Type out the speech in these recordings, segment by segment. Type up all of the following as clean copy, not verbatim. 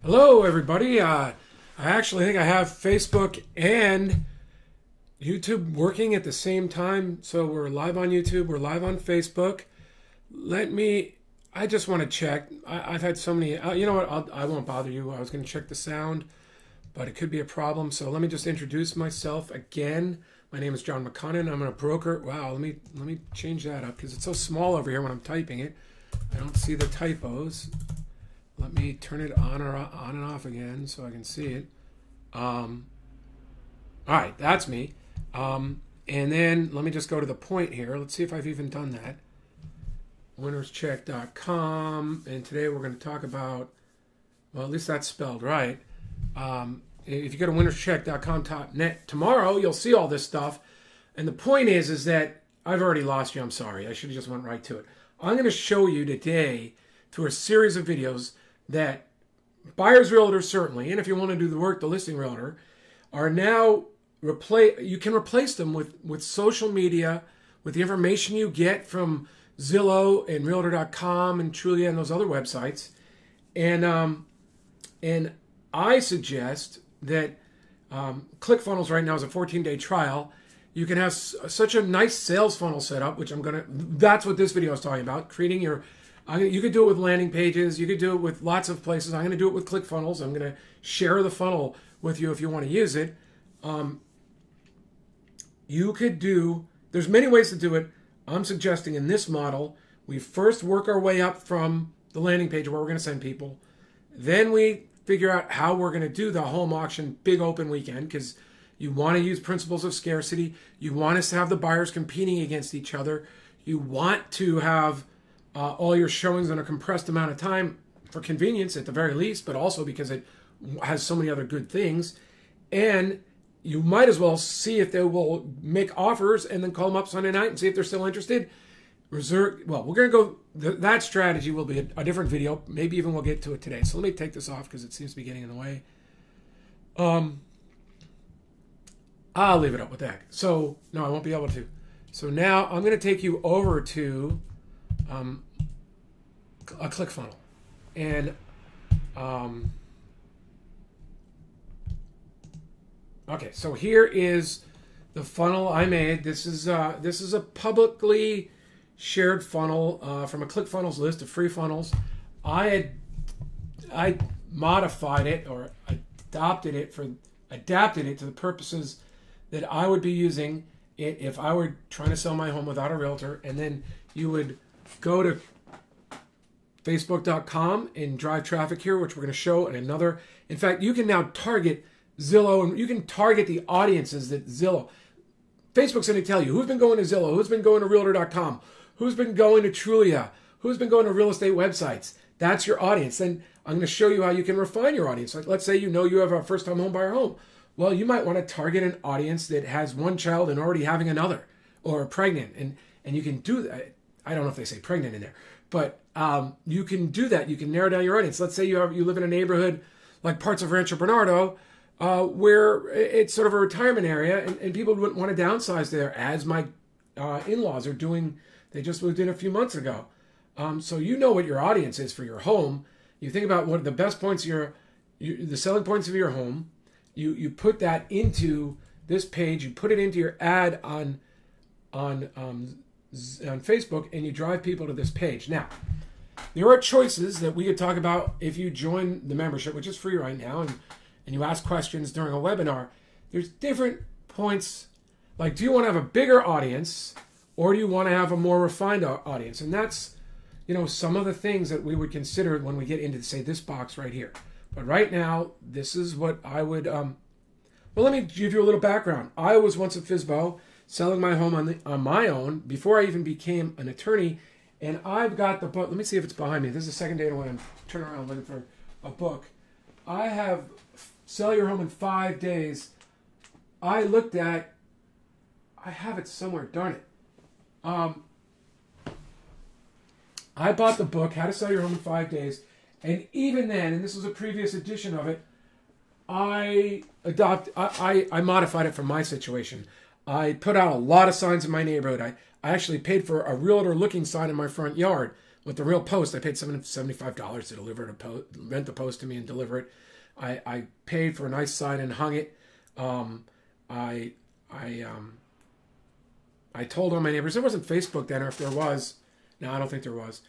Hello, everybody. I actually think I have Facebook and YouTube working at the same time. So we're live on YouTube, we're live on Facebook. I just want to check. I've had so many, you know what, I won't bother you. I was going to check the sound, but it could be a problem. So let me just introduce myself again. My name is John McConnin. I'm a broker. Wow, let me change that up because it's so small over here when I'm typing it. I don't see the typos. Let me turn it on and off again so I can see it. All right, that's me. And then let me just go to the point here. Let's see if I've even done that. winnerscheck.com. And today we're going to talk about, well, at least that's spelled right. If you go to winnerscheck.com.net tomorrow, you'll see all this stuff. And the point is that I've already lost you. I'm sorry. I should have just went right to it. I'm going to show you today through a series of videos that buyer's realtors certainly, and if you want to do the work, the listing realtor, are now you can replace them with social media, with the information you get from Zillow and Realtor.com and Trulia and those other websites. And I suggest that ClickFunnels right now is a 14-day trial. You can have such a nice sales funnel set up, which that's what this video is talking about, creating your. You could do it with landing pages. You could do it with lots of places. I'm going to do it with ClickFunnels. I'm going to share the funnel with you if you want to use it. There's many ways to do it. I'm suggesting in this model, we first work our way up from the landing page where we're going to send people. Then we figure out how we're going to do the home auction big open weekend because you want to use principles of scarcity. You want us to have the buyers competing against each other. You want to have all your showings in a compressed amount of time for convenience at the very least, but also because it has so many other good things. And you might as well see if they will make offers and then call them up Sunday night and see if they're still interested. We're going to go, that strategy will be a different video. Maybe even we'll get to it today. So let me take this off because it seems to be getting in the way. I'll leave it up with that. So, no, I won't be able to. So now I'm going to take you over to a ClickFunnel, and okay, so here is the funnel I made. This is a publicly shared funnel from a ClickFunnels list of free funnels. I modified it or adapted it to the purposes that I would be using it if I were trying to sell my home without a realtor. And then you would go to Facebook.com and drive traffic here, which we're going to show in another. In fact, you can now target Zillow and you can target the audiences that Zillow. Facebook's going to tell you who's been going to Zillow, who's been going to Realtor.com, who's been going to Trulia, who's been going to real estate websites. That's your audience. Then I'm going to show you how you can refine your audience. Like, let's say you have a first-time home buyer home. Well, you might want to target an audience that has one child and already having another, or pregnant, and you can do that. I don't know if they say pregnant in there, but you can do that. You can narrow down your audience. Let's say you live in a neighborhood like parts of Rancho Bernardo, where it's sort of a retirement area, and people wouldn't want to downsize there, as my in-laws are doing. They just moved in a few months ago. So you know what your audience is for your home. You think about what the best points of the selling points of your home. You put that into this page. You put it into your ad on Facebook, and you drive people to this page. Now, there are choices that we could talk about if you join the membership, which is free right now, and you ask questions during a webinar. There's different points. Like, do you want to have a bigger audience, or do you want to have a more refined audience? And that's, some of the things that we would consider when we get into, say, this box right here. But right now, this is what I would, well, let me give you a little background. I was once a FSBO, selling my home on my own before I even became an attorney. And I've got the book. Let me see if it's behind me. This is the second day when I'm turning around looking for a book. I have Sell Your Home in 5 Days. I have it somewhere, darn it. I bought the book, How to Sell Your Home in 5 Days. And even then, and this was a previous edition of it, I modified it for my situation. I put out a lot of signs in my neighborhood. I actually paid for a realtor looking sign in my front yard With the Real Post, I paid $75 to deliver it, rent the post to me and deliver it. I paid for a nice sign and hung it. I told all my neighbors, there wasn't Facebook then, or if there was, no, I don't think there was.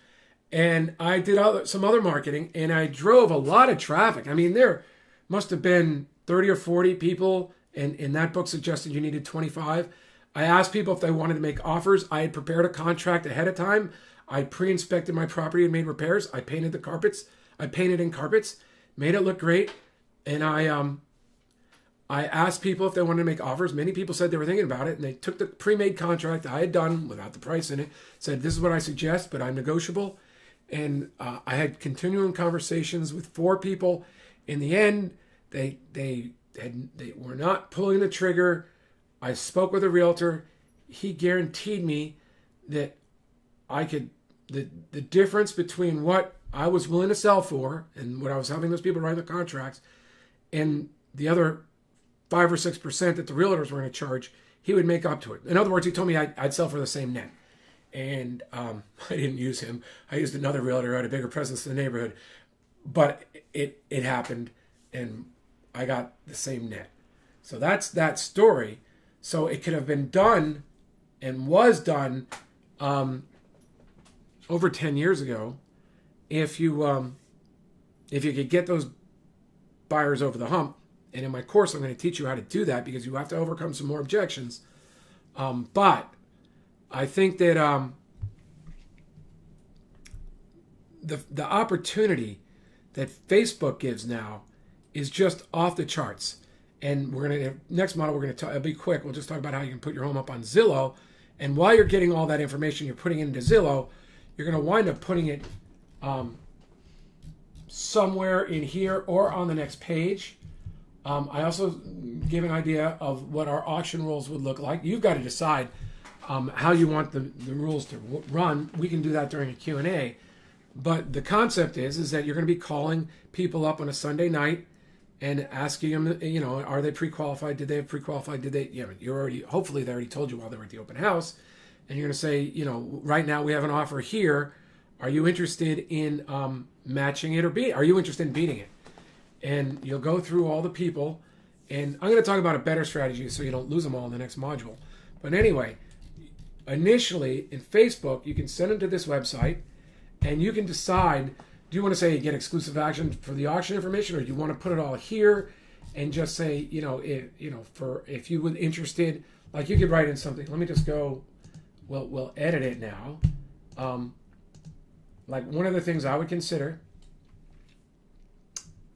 And I did some other marketing, and I drove a lot of traffic. I mean, there must have been 30 or 40 people, and that book suggested you needed 25. I asked people if they wanted to make offers. I had prepared a contract ahead of time. I pre-inspected my property and made repairs. I painted the carpets. I painted in carpets, made it look great. And I asked people if they wanted to make offers. Many people said they were thinking about it, and they took the pre-made contract I had done without the price in it, said, this is what I suggest, but I'm negotiable. And I had continuing conversations with 4 people. In the end, they were not pulling the trigger. I spoke with a realtor. He guaranteed me that I could, the difference between what I was willing to sell for and what I was having those people write the contracts and the other 5 or 6% that the realtors were going to charge, he would make up to it. In other words, he told me I'd sell for the same net. And I didn't use him. I used another realtor who had a bigger presence in the neighborhood. But it happened, and I got the same net. So that's that story. So it could have been done and was done over 10 years ago if you could get those buyers over the hump. And in my course, I'm going to teach you how to do that because you have to overcome some more objections. But I think that the opportunity that Facebook gives now is just off the charts. And we're going to, next model, we're going to talk, it'll be quick. We'll just talk about how you can put your home up on Zillow. And while you're getting all that information you're putting into Zillow, you're going to wind up putting it somewhere in here or on the next page. I also give an idea of what our auction rules would look like. You've got to decide how you want the rules to run. We can do that during a Q&A. But the concept is that you're going to be calling people up on a Sunday night and asking them, you know, are they pre-qualified? Did they have pre-qualified? Did they, you know, you're already, hopefully they already told you while they were at the open house. And you're going to say, you know, right now we have an offer here. Are you interested in matching it or are you interested in beating it? And you'll go through all the people. And I'm going to talk about a better strategy so you don't lose them all in the next module. But anyway, initially in Facebook, you can send them to this website and you can decide, do you want to say get exclusive action for the auction information, or do you want to put it all here and just say, you know, if you were interested, like you could write in something. Let me just go, we'll edit it now. Like one of the things I would consider,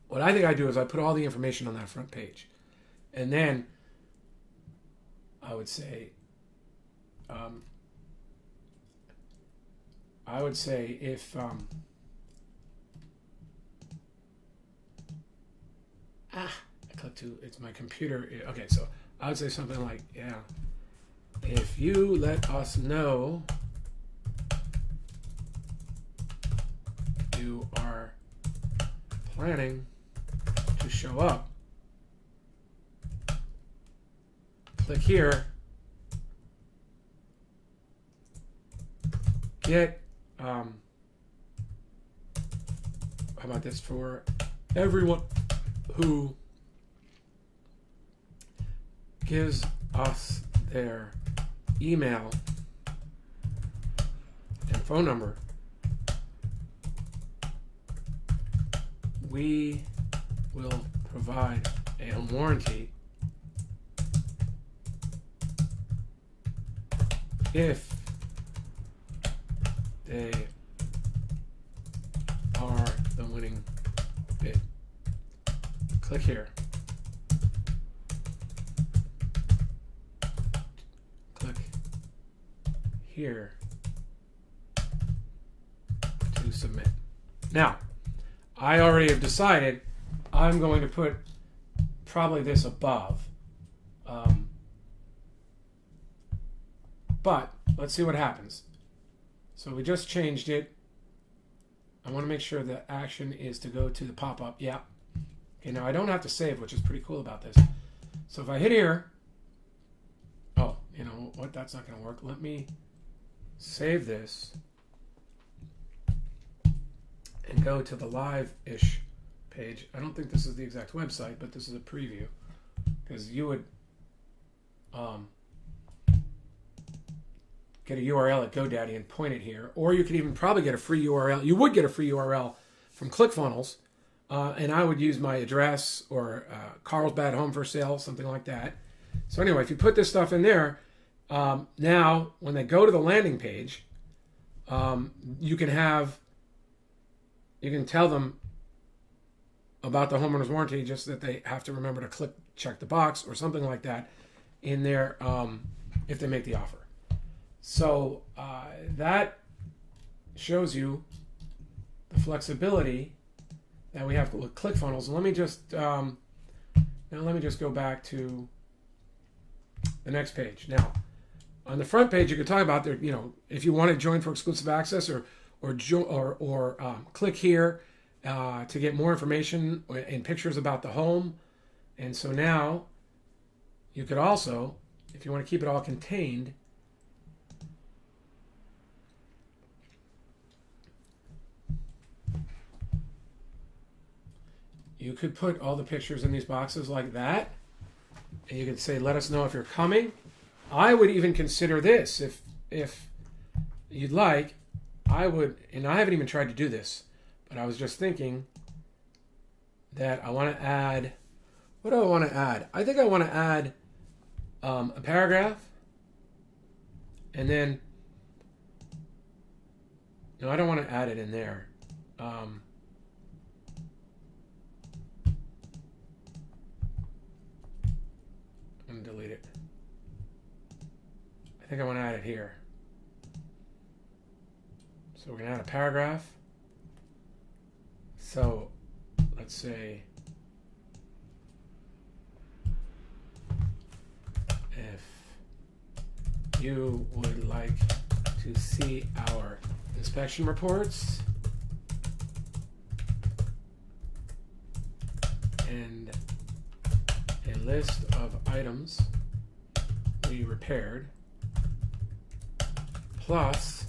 what I think I do is I put all the information on that front page. And then I would say, if I click to, it's my computer. Okay, so I would say something like, yeah, if you let us know you are planning to show up, click here, get, how about this for everyone who gives us their email and phone number, we will provide a warranty if they are the winning bid. Click here. Click here to submit. Now, I already have decided I'm going to put probably this above. But let's see what happens. So we just changed it. I want to make sure the action is to go to the pop-up. Yeah. Okay, now I don't have to save, which is pretty cool about this. So if I hit here, oh, you know what? That's not going to work. Let me save this. and go to the live-ish page. I don't think this is the exact website, but this is a preview, because you would get a URL at GoDaddy and point it here, or you could even probably get a free URL. You would get a free URL from ClickFunnels, and I would use my address or Carlsbad Home for Sale, something like that. So anyway, if you put this stuff in there, now when they go to the landing page, you can tell them about the homeowner's warranty, just that they have to remember to check the box or something like that in there if they make the offer. So that shows you the flexibility that we have with ClickFunnels. Let me just go back to the next page. Now, on the front page, you could talk about there. If you want to join for exclusive access, or click here to get more information and pictures about the home. And so now you could also, if you want to keep it all contained, you could put all the pictures in these boxes like that, and you could say, let us know if you're coming. I would even consider this, if you'd like, I would, and I haven't even tried to do this, but I was just thinking that I want to add, what do I want to add? I think I want to add a paragraph, and then, no, I don't want to add it in there. Delete it. I think I want to add it here. So we're going to add a paragraph. So let's say if you would like to see our inspection reports and a list of items we repaired, plus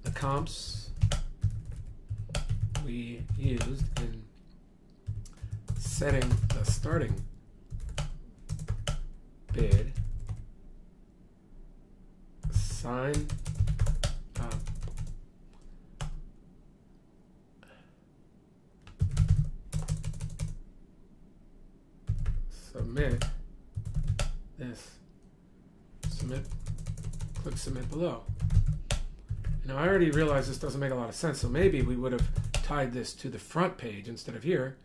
the comps we used in setting the starting bid, sign submit this, click submit below. Now I already realize this doesn't make a lot of sense, so maybe we would have tied this to the front page instead of here,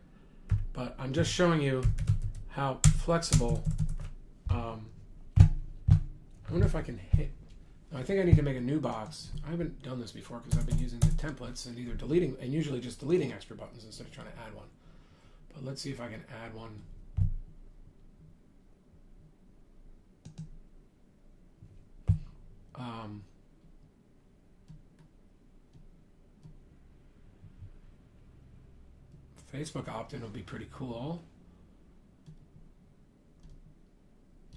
but I'm just showing you how flexible. I wonder if I can hit, I think I need to make a new box. I haven't done this before because I've been using the templates and either deleting, and usually just deleting extra buttons instead of trying to add one. But let's see if I can add one. Facebook opt-in will be pretty cool.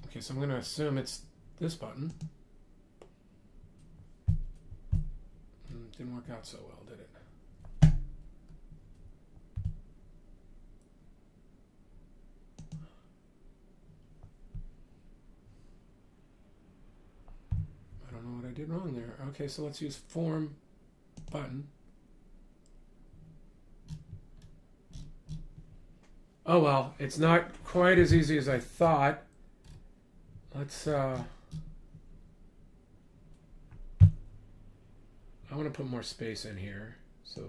Okay, so I'm going to assume it's this button. Didn't work out so well, did it? I don't know what I did wrong there. Okay, so let's use form button. Oh well, it's not quite as easy as I thought. Let's I want to put more space in here. So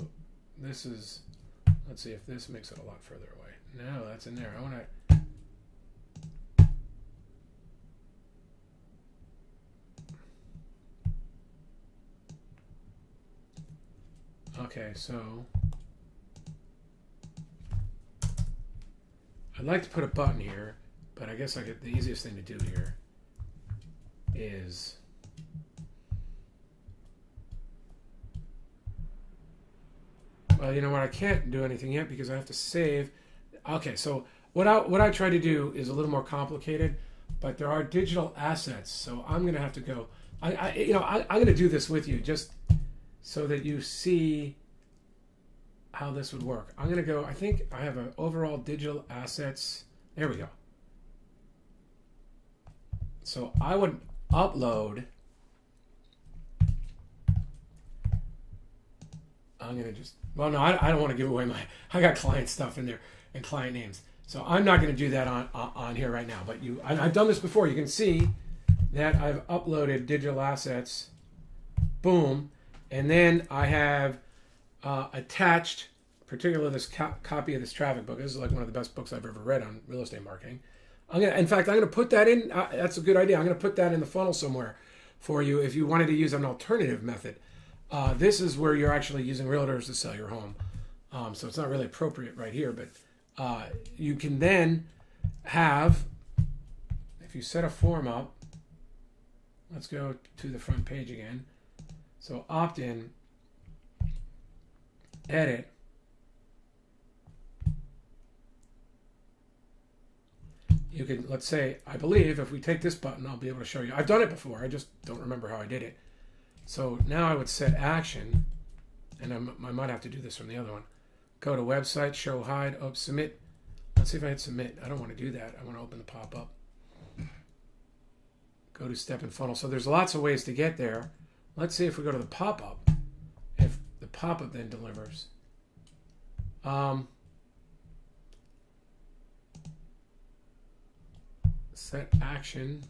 this is, let's see if this makes it a lot further away. No, that's in there. I want to, okay, so I'd like to put a button here, but I guess the easiest thing to do here is well, you know what? I can't do anything yet because I have to save. Okay, so what I try to do is a little more complicated, but there are digital assets, so I'm going to have to go. I'm going to do this with you. Just so that you see how this would work. I'm going to go, I think I have an overall digital assets. There we go. So I would upload. I'm going to just, well, no, I don't want to give away I got client stuff in there and client names. So I'm not going to do that on here right now, but I've done this before. You can see that I've uploaded digital assets. Boom. And then I have attached, particularly this copy of this traffic book. This is like one of the best books I've ever read on real estate marketing. In fact, I'm going to put that in. That's a good idea. I'm going to put that in the funnel somewhere for you if you wanted to use an alternative method. This is where you're actually using realtors to sell your home. So it's not really appropriate right here, but you can then have, if you set a form up, let's go to the front page again. So opt-in, edit, you can, let's say, I believe if we take this button, I'll be able to show you. I've done it before. I just don't remember how I did it. So now I would set action, and I might have to do this from the other one. Go to website, show hide, submit. Let's see if I hit submit. I don't want to do that. I want to open the pop-up. Go to step and funnel. So there's lots of ways to get there. Let's see if we go to the pop-up. If the pop-up then delivers. Set action.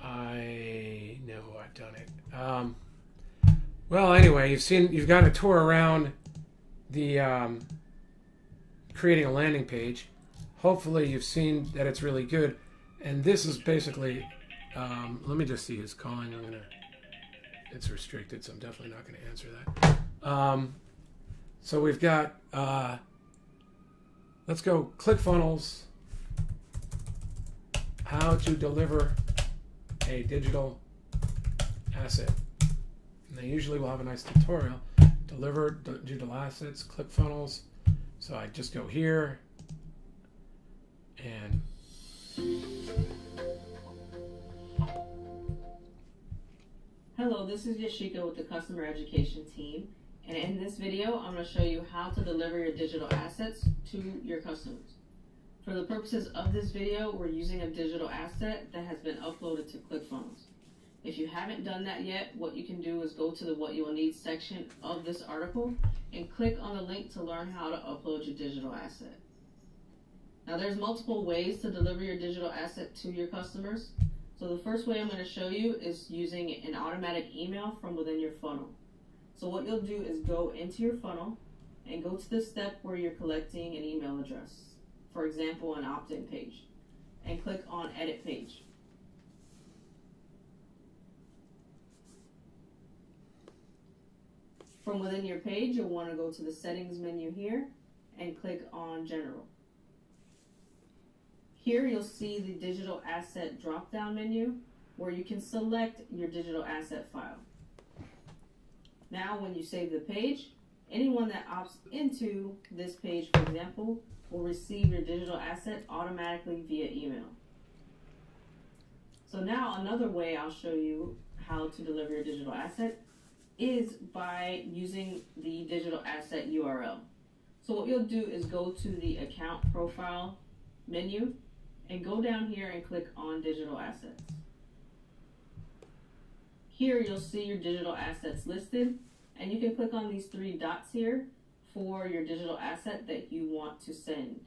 I know I've done it. Well, anyway, you've got a tour around the creating a landing page. Hopefully, you've seen that it's really good. And this is basically, let me just see who's calling. It's restricted, so I'm definitely not going to answer that. So we've got, let's go ClickFunnels, how to deliver a digital asset. And they usually will have a nice tutorial. Deliver digital assets, ClickFunnels. So I just go here and hello, this is Yashika with the customer education team. And in this video, I'm going to show you how to deliver your digital assets to your customers. For the purposes of this video, we're using a digital asset that has been uploaded to ClickFunnels. If you haven't done that yet, what you can do is go to the What You Will Need section of this article and click on the link to learn how to upload your digital asset. Now, there's multiple ways to deliver your digital asset to your customers. So the first way I'm going to show you is using an automatic email from within your funnel. So what you'll do is go into your funnel and go to the step where you're collecting an email address. For example, an opt-in page, and click on Edit Page. From within your page, you'll want to go to the Settings menu here and click on General. Here you'll see the Digital Asset drop-down menu where you can select your digital asset file. Now, when you save the page, anyone that opts into this page, for example, will receive your digital asset automatically via email. So now another way I'll show you how to deliver your digital asset is by using the digital asset URL. So what you'll do is go to the account profile menu and go down here and click on digital assets. Here you'll see your digital assets listed, and you can click on these three dots here for your digital asset that you want to send.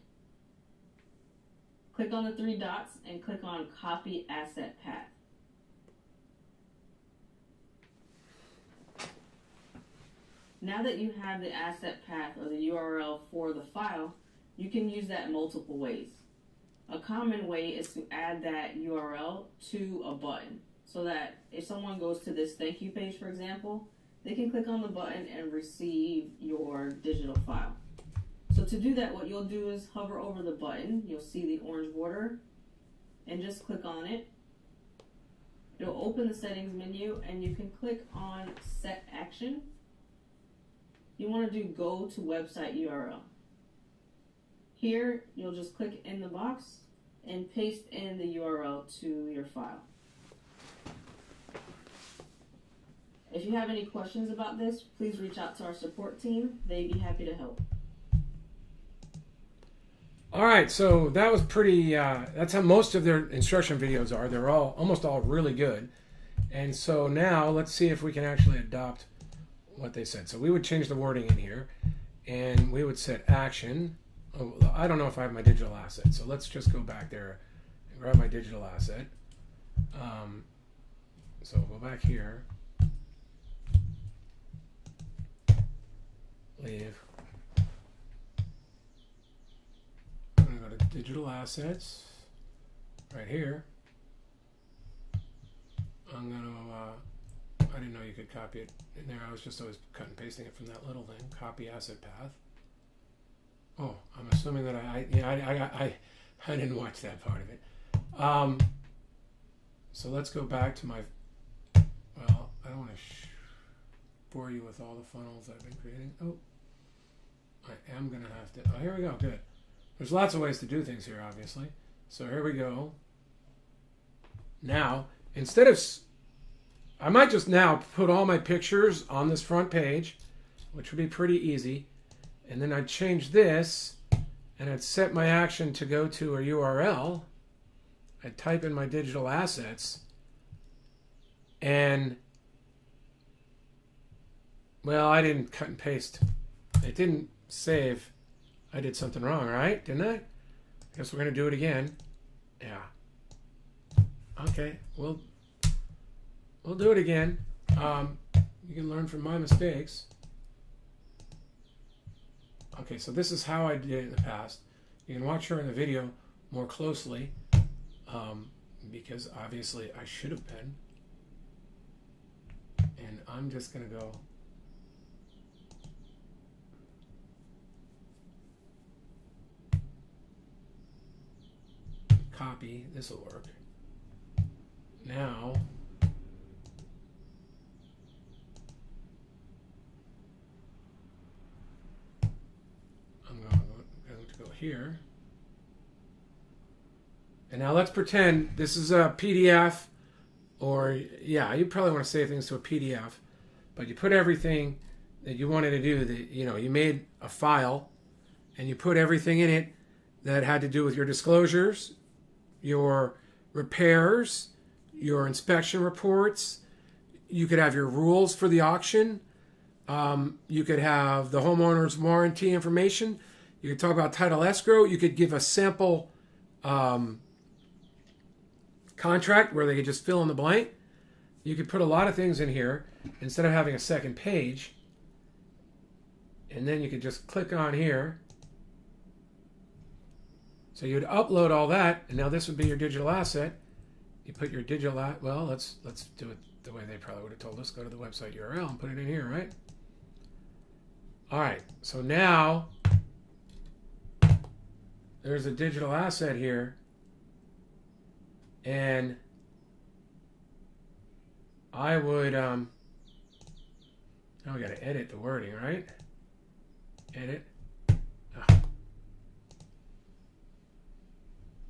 Click on the three dots and click on Copy Asset Path. Now that you have the asset path or the URL for the file, you can use that multiple ways. A common way is to add that URL to a button so that if someone goes to this thank you page, for example, they can click on the button and receive your digital file. So to do that, what you'll do is hover over the button. You'll see the orange border and just click on it. It'll open the settings menu and you can click on Set Action. You want to do Go to Website URL. Here, you'll just click in the box and paste in the URL to your file. If you have any questions about this, please reach out to our support team. They'd be happy to help. All right, so that was pretty, that's how most of their instruction videos are. They're almost all really good. And so now let's see if we can actually adopt what they said. So we would change the wording in here, and we would set action. Oh, I don't know if I have my digital asset, so let's just go back there and grab my digital asset. So we'll go back here, leave. I'm going to go to digital assets right here. I'm going to, I didn't know you could copy it in there. I was just always cut and pasting it from that little thing, copy asset path. Oh, I'm assuming that I didn't watch that part of it. So let's go back to my, well, I don't want to bore you with all the funnels I've been creating. Oh, I am going to have to, oh, here we go, good. There's lots of ways to do things here, obviously. So here we go. Now, instead of, I might just now put all my pictures on this front page, which would be pretty easy. And then I'd change this, and I'd set my action to go to a URL. I'd type in my digital assets, and, well, I didn't cut and paste. It didn't save. I did something wrong, right? Didn't I? Guess we're going to do it again. Yeah. Okay, we'll do it again. You can learn from my mistakes. Okay, so this is how I did it in the past. You can watch her in the video more closely, because obviously I should have been. And I'm just going to go copy. This will work. Now, I'm going to go here. And now let's pretend this is a PDF, or yeah, you probably want to save things to a PDF, but you put everything that you wanted to do, that, you know, you made a file and you put everything in it that had to do with your disclosures, your repairs, your inspection reports. You could have your rules for the auction. You could have the homeowner's warranty information. You could talk about title escrow. You could give a sample contract where they could just fill in the blank. You could put a lot of things in here instead of having a second page. And then you could just click on here. So you'd upload all that, and now this would be your digital asset. You put your digital well, let's do it the way they probably would have told us. Go to the website URL and put it in here, right? All right, so now there's a digital asset here, and I would now we got to edit the wording, right? Edit.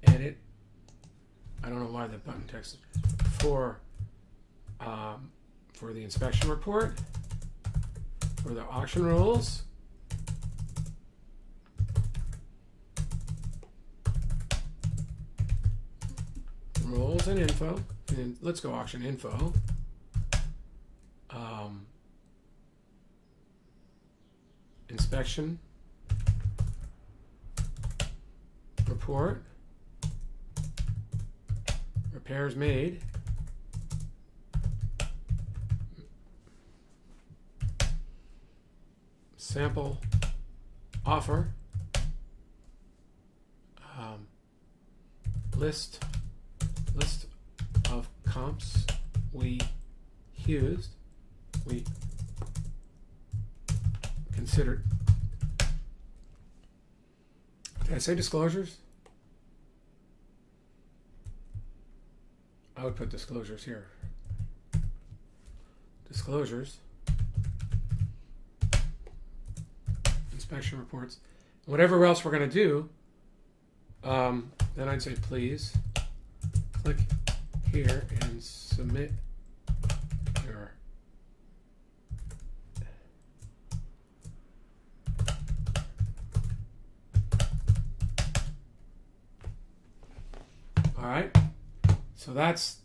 Edit. I don't know why the button text for the inspection report, for the auction rules, rules and info, and let's go auction info. Inspection report. Repairs made. Sample offer. List of comps we used. We considered. Did I say disclosures? I would put disclosures here. Disclosures. Inspection reports. Whatever else we're going to do, Then I'd say please click here and submit your all right. So that's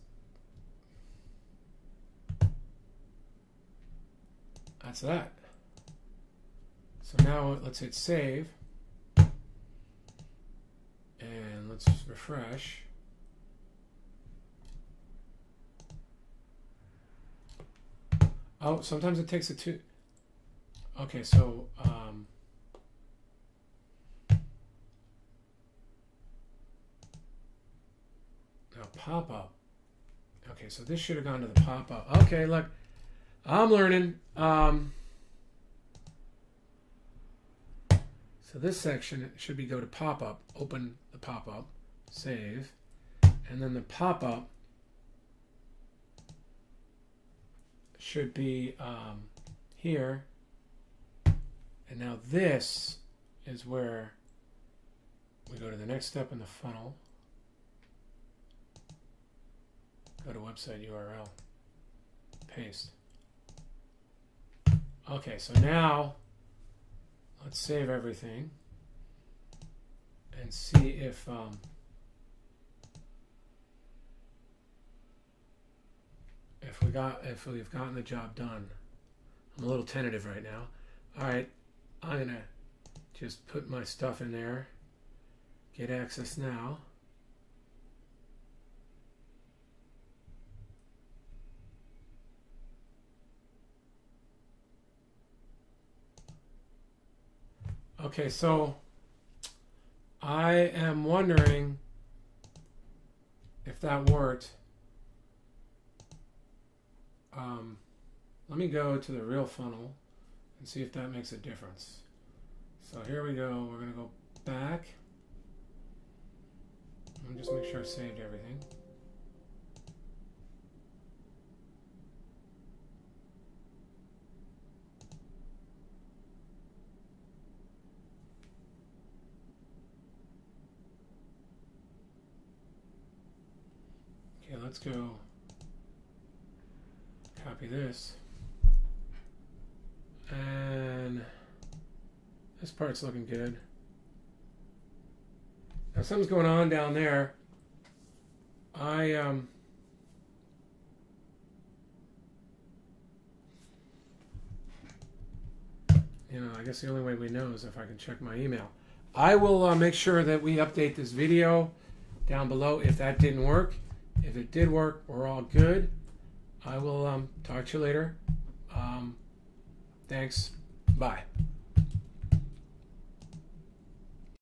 that. So now let's hit save and let's refresh. Oh, sometimes it takes it to. Okay, so now pop up. Okay, so this should have gone to the pop up. Okay, look, I'm learning. So this section should be go to pop up, open the pop up, save, and then the pop up should be here. And now this is where we go to the next step in the funnel. Go to website URL, paste. Okay, so now let's save everything and see if we've gotten the job done. I'm a little tentative right now. All right, I'm gonna just put my stuff in there. Get access now. Okay, so I am wondering if that worked. Let me go to the real funnel and see if that makes a difference. So here we go. We're going to go back. Let me just make sure I saved everything. Okay, let's go copy this. And this part's looking good. Now something's going on down there. I guess the only way we know is if I can check my email. I will make sure that we update this video down below if that didn't work. If it did work, we're all good. I will talk to you later. Thanks. Bye.